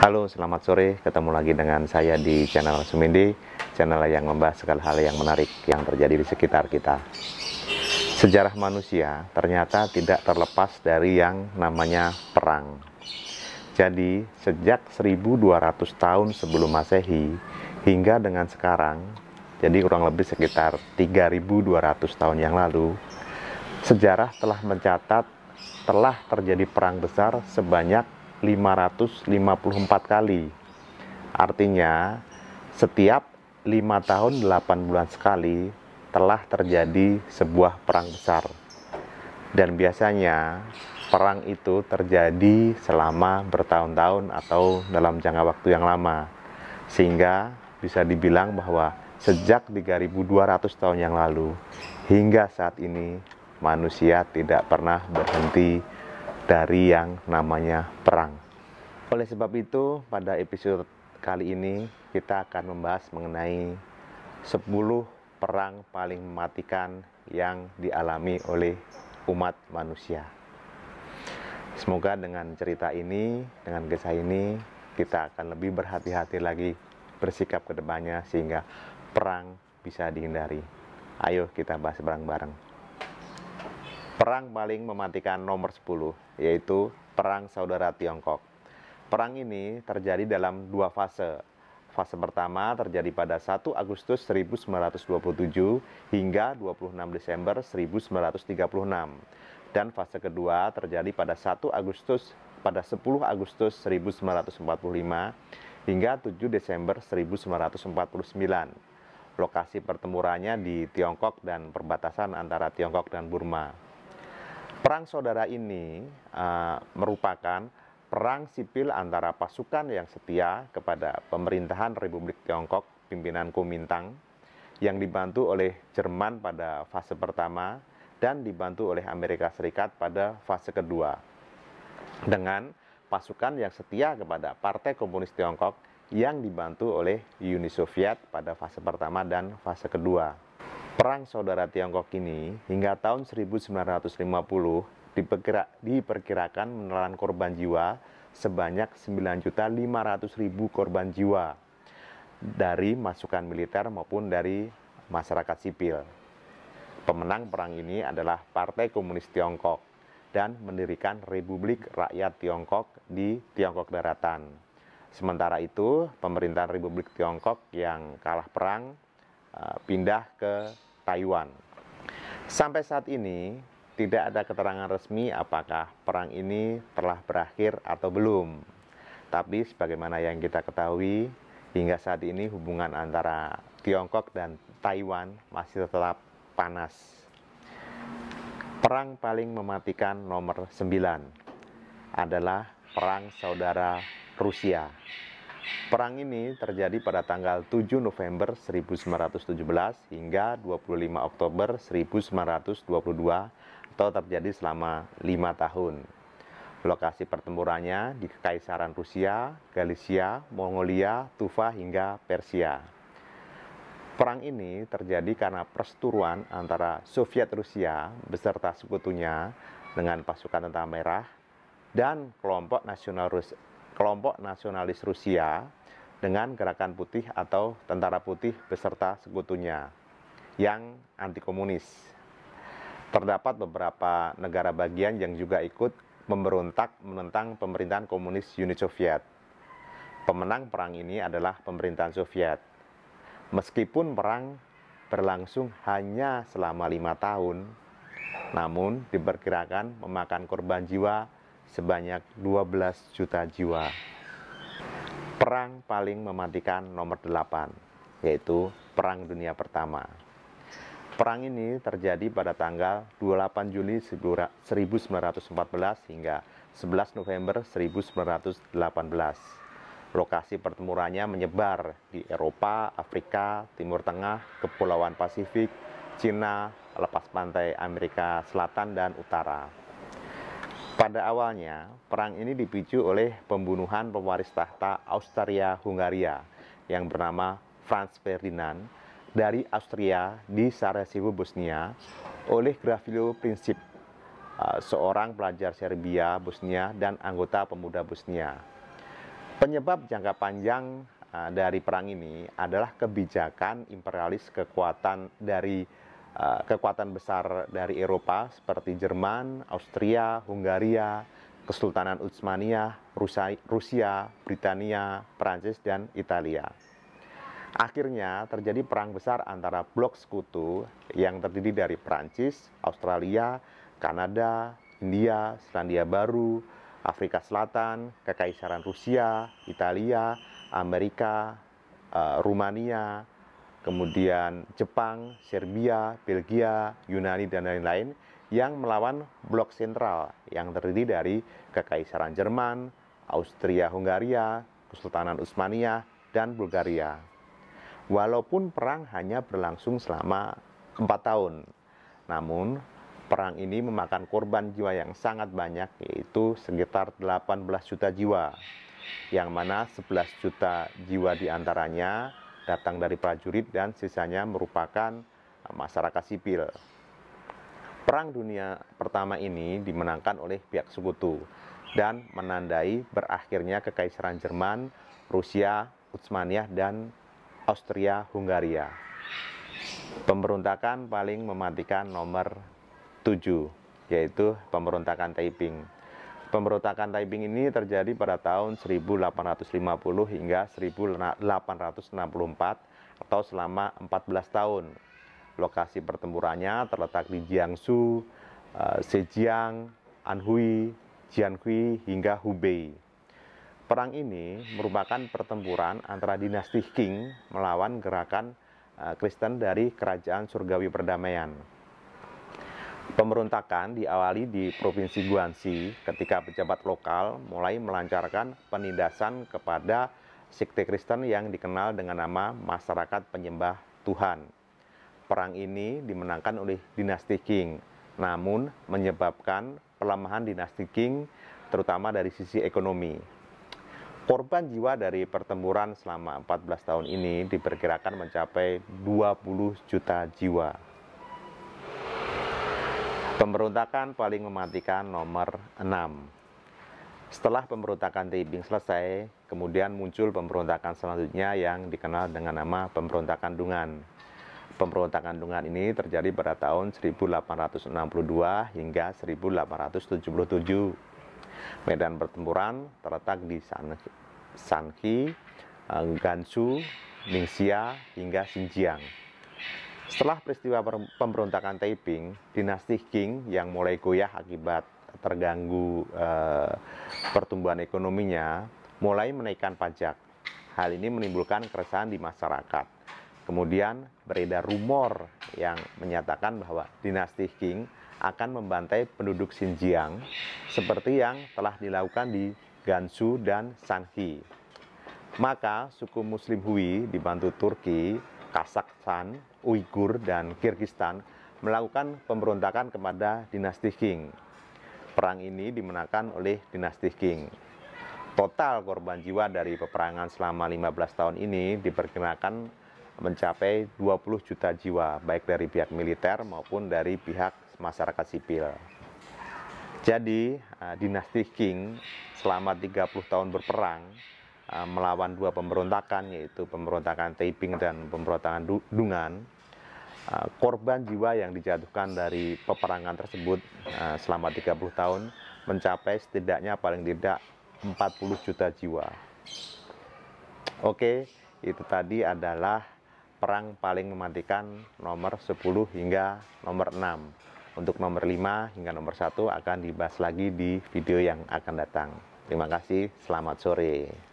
Halo, selamat sore. Ketemu lagi dengan saya di channel Sumindi, channel yang membahas segala hal yang menarik yang terjadi di sekitar kita. Sejarah manusia ternyata tidak terlepas dari yang namanya perang. Jadi, sejak 1200 tahun sebelum Masehi hingga dengan sekarang, jadi kurang lebih sekitar 3200 tahun yang lalu, sejarah telah mencatat telah terjadi perang besar sebanyak 554 kali. Artinya, setiap 5 tahun 8 bulan sekali telah terjadi sebuah perang besar. Dan biasanya perang itu terjadi selama bertahun-tahun atau dalam jangka waktu yang lama. Sehingga bisa dibilang bahwa sejak 3200 tahun yang lalu hingga saat ini manusia tidak pernah berhenti dari yang namanya perang. Oleh sebab itu, pada episode kali ini kita akan membahas mengenai 10 perang paling mematikan yang dialami oleh umat manusia. Semoga dengan cerita ini, dengan kisah ini, kita akan lebih berhati-hati lagi bersikap ke depannya sehingga perang bisa dihindari. Ayo kita bahas bareng-bareng. Perang paling mematikan nomor 10, yaitu Perang Saudara Tiongkok. Perang ini terjadi dalam dua fase. Fase pertama terjadi pada 1 Agustus 1927 hingga 26 Desember 1936. Dan fase kedua terjadi pada 10 Agustus 1945 hingga 7 Desember 1949. Lokasi pertempurannya di Tiongkok dan perbatasan antara Tiongkok dan Burma. Perang saudara ini merupakan perang sipil antara pasukan yang setia kepada pemerintahan Republik Tiongkok pimpinan Kuomintang yang dibantu oleh Jerman pada fase pertama dan dibantu oleh Amerika Serikat pada fase kedua, dengan pasukan yang setia kepada Partai Komunis Tiongkok yang dibantu oleh Uni Soviet pada fase pertama dan fase kedua. Perang saudara Tiongkok ini hingga tahun 1950 diperkirakan menelan korban jiwa sebanyak 9.500.000 korban jiwa dari masukan militer maupun dari masyarakat sipil. Pemenang perang ini adalah Partai Komunis Tiongkok dan mendirikan Republik Rakyat Tiongkok di Tiongkok Daratan. Sementara itu, pemerintahan Republik Tiongkok yang kalah perang pindah ke Taiwan. Sampai saat ini tidak ada keterangan resmi apakah perang ini telah berakhir atau belum. Tapi sebagaimana yang kita ketahui, hingga saat ini hubungan antara Tiongkok dan Taiwan masih tetap panas. Perang paling mematikan nomor 9 adalah Perang Saudara Rusia. Perang ini terjadi pada tanggal 7 November 1917 hingga 25 Oktober 1922 atau terjadi selama 5 tahun. Lokasi pertempurannya di Kekaisaran Rusia, Galicia, Mongolia, Tuva hingga Persia. Perang ini terjadi karena perseteruan antara Soviet Rusia beserta sekutunya dengan pasukan Tentara Merah dan kelompok nasionalis Rusia dengan Gerakan Putih atau Tentara Putih beserta sekutunya yang anti komunis. Terdapat beberapa negara bagian yang juga ikut memberontak menentang pemerintahan komunis Uni Soviet. Pemenang perang ini adalah pemerintahan Soviet. Meskipun perang berlangsung hanya selama 5 tahun, namun diperkirakan memakan korban jiwa sebanyak 12 juta jiwa. Perang paling mematikan nomor 8, yaitu Perang Dunia Pertama. Perang ini terjadi pada tanggal 28 Juli 1914 hingga 11 November 1918. Lokasi pertempurannya menyebar di Eropa, Afrika, Timur Tengah, Kepulauan Pasifik, Cina, lepas pantai Amerika Selatan dan Utara. Pada awalnya, perang ini dipicu oleh pembunuhan pewaris tahta Austria-Hungaria yang bernama Franz Ferdinand dari Austria di Sarajevo, Bosnia, oleh Gavrilo Princip, seorang pelajar Serbia, Bosnia, dan anggota pemuda Bosnia. Penyebab jangka panjang dari perang ini adalah kebijakan imperialis kekuatan besar dari Eropa seperti Jerman, Austria, Hungaria, Kesultanan Utsmaniyah, Rusia, Britania, Prancis, dan Italia. Akhirnya terjadi perang besar antara blok sekutu yang terdiri dari Prancis, Australia, Kanada, India, Selandia Baru, Afrika Selatan, Kekaisaran Rusia, Italia, Amerika, Rumania, kemudian Jepang, Serbia, Belgia, Yunani, dan lain-lain yang melawan blok sentral yang terdiri dari Kekaisaran Jerman, Austria-Hungaria, Kesultanan Utsmaniyah, dan Bulgaria. Walaupun perang hanya berlangsung selama 4 tahun, namun perang ini memakan korban jiwa yang sangat banyak, yaitu sekitar 18 juta jiwa, yang mana 11 juta jiwa diantaranya datang dari prajurit dan sisanya merupakan masyarakat sipil. Perang Dunia Pertama ini dimenangkan oleh pihak sekutu dan menandai berakhirnya Kekaisaran Jerman, Rusia, Utsmaniyah, dan Austria-Hungaria. Pemberontakan paling mematikan nomor 7, yaitu pemberontakan Taiping. Pemberontakan Taiping ini terjadi pada tahun 1850 hingga 1864 atau selama 14 tahun. Lokasi pertempurannya terletak di Jiangsu, Zhejiang, Anhui, Jianghui, hingga Hubei. Perang ini merupakan pertempuran antara dinasti Qing melawan gerakan Kristen dari Kerajaan Surgawi Perdamaian. Pemberontakan diawali di Provinsi Guangxi ketika pejabat lokal mulai melancarkan penindasan kepada sekte Kristen yang dikenal dengan nama Masyarakat Penyembah Tuhan. Perang ini dimenangkan oleh dinasti Qing, namun menyebabkan pelemahan dinasti Qing terutama dari sisi ekonomi. Korban jiwa dari pertempuran selama 14 tahun ini diperkirakan mencapai 20 juta jiwa. Pemberontakan paling mematikan nomor 6. Setelah pemberontakan Taiping selesai, kemudian muncul pemberontakan selanjutnya yang dikenal dengan nama pemberontakan Dungan. Pemberontakan Dungan ini terjadi pada tahun 1862 hingga 1877. Medan pertempuran terletak di Shanxi, Gansu, Ningxia, hingga Xinjiang. Setelah peristiwa pemberontakan Taiping, dinasti Qing yang mulai goyah akibat terganggu pertumbuhan ekonominya, mulai menaikkan pajak. Hal ini menimbulkan keresahan di masyarakat. Kemudian beredar rumor yang menyatakan bahwa dinasti Qing akan membantai penduduk Xinjiang seperti yang telah dilakukan di Gansu dan Shanxi. Maka suku Muslim Hui dibantu Turki, Kazakhstan, Uighur, dan Kyrgyzstan melakukan pemberontakan kepada dinasti Qing. Perang ini dimenangkan oleh dinasti Qing. Total korban jiwa dari peperangan selama 15 tahun ini diperkirakan mencapai 20 juta jiwa, baik dari pihak militer maupun dari pihak masyarakat sipil. Jadi, dinasti Qing selama 30 tahun berperang melawan dua pemberontakan, yaitu pemberontakan Taiping dan pemberontakan Dungan. Korban jiwa yang dijatuhkan dari peperangan tersebut selama 30 tahun mencapai setidaknya paling tidak 40 juta jiwa. Oke, itu tadi adalah perang paling mematikan nomor 10 hingga nomor 6. Untuk nomor 5 hingga nomor 1 akan dibahas lagi di video yang akan datang. Terima kasih, selamat sore.